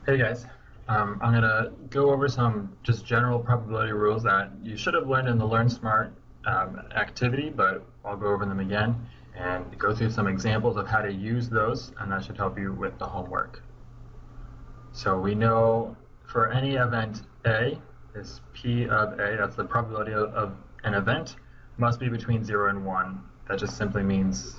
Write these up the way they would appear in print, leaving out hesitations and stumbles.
Hey guys, I'm gonna go over some just general probability rules that you should have learned in the Learn Smart activity, but I'll go over them again and go through some examples of how to use those, and that should help you with the homework. So we know for any event A, this P of A, that's the probability of an event, must be between 0 and 1. That just simply means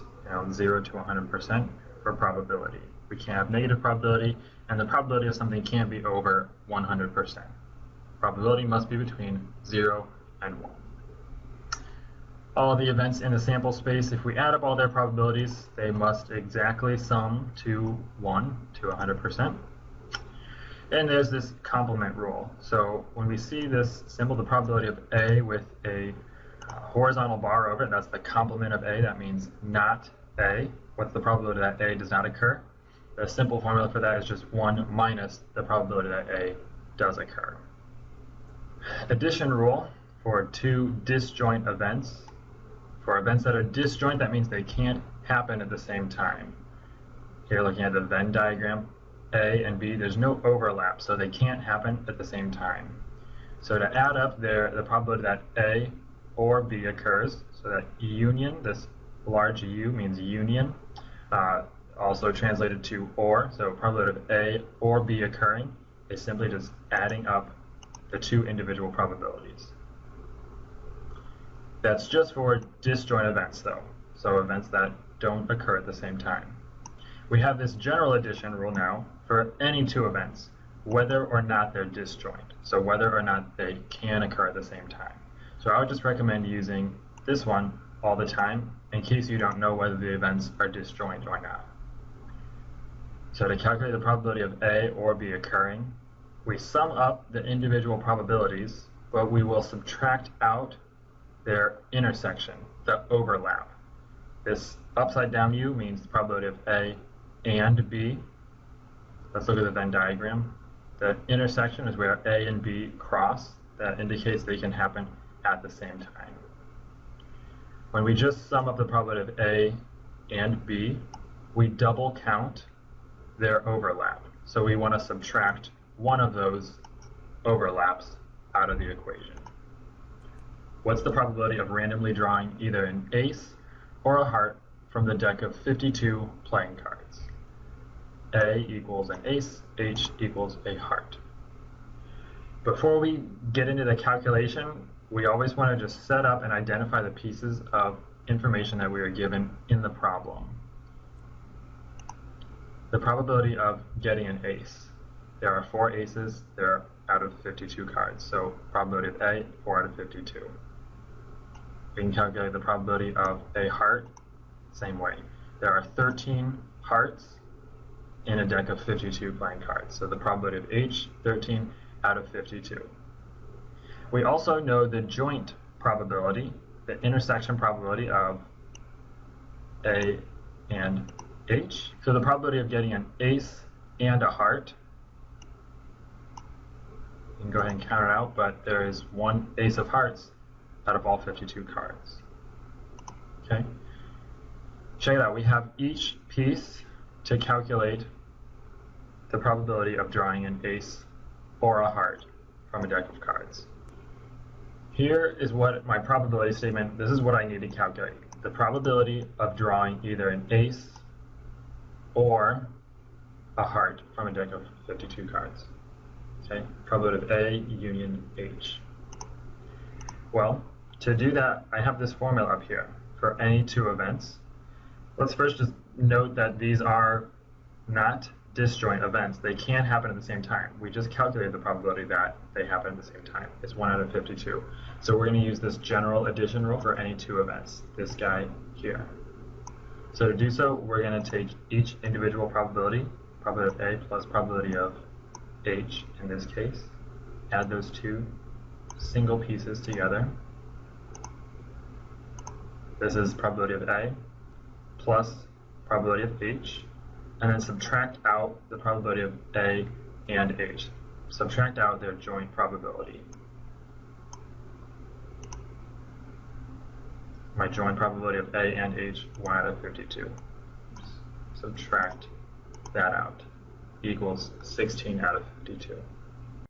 0 to 100% for probability. We can't have negative probability, and the probability of something can't be over 100%. Probability must be between 0 and 1. All the events in the sample space, if we add up all their probabilities, they must exactly sum to 1 to 100%. And there's this complement rule. So when we see this symbol, the probability of A with a horizontal bar over it, that's the complement of A. That means not A. What's the probability that A does not occur? The simple formula for that is just 1 minus the probability that A does occur. Addition rule for two disjoint events. For events that are disjoint, that means they can't happen at the same time. Here, looking at the Venn diagram, A and B, there's no overlap, so they can't happen at the same time. So to add up the probability that A or B occurs, so that union, this large U means union, also translated to or, so probability of A or B occurring is simply just adding up the two individual probabilities. That's just for disjoint events though, so events that don't occur at the same time. We have this general addition rule now for any two events, whether or not they're disjoint, so whether or not they can occur at the same time. So I would just recommend using this one all the time in case you don't know whether the events are disjoint or not. So to calculate the probability of A or B occurring, we sum up the individual probabilities, but we will subtract out their intersection, the overlap. This upside down U means the probability of A and B. Let's look at the Venn diagram. The intersection is where A and B cross. That indicates they can happen at the same time. When we just sum up the probability of A and B, we double count their overlap. So we want to subtract one of those overlaps out of the equation. What's the probability of randomly drawing either an ace or a heart from the deck of 52 playing cards? A equals an ace, H equals a heart. Before we get into the calculation, we always want to just set up and identify the pieces of information that we are given in the problem. The probability of getting an ace. There are 4 aces, they're out of 52 cards, so probability of A, 4 out of 52. We can calculate the probability of a heart, same way. There are 13 hearts in a deck of 52 playing cards. So the probability of H, 13 out of 52. We also know the joint probability, the intersection probability of A and H. So the probability of getting an ace and a heart, you can go ahead and count it out, but there is one ace of hearts out of all 52 cards. Okay? Check it out. We have each piece to calculate the probability of drawing an ace or a heart from a deck of cards. Here is what my probability statement, this is what I need to calculate. The probability of drawing either an ace or a heart from a deck of 52 cards. Okay, probability of A union H. Well, to do that, I have this formula up here for any two events. Let's first just note that these are not disjoint events. They can happen at the same time. We just calculated the probability that they happen at the same time. It's 1 out of 52. So we're going to use this general addition rule for any two events, this guy here. So to do so, we're going to take each individual probability, probability of A plus probability of H in this case, add those two single pieces together. This is probability of A plus probability of H, and then subtract out the probability of A and H. Subtract out their joint probability. My joint probability of A and H, 1 out of 52. Subtract that out. equals 16 out of 52.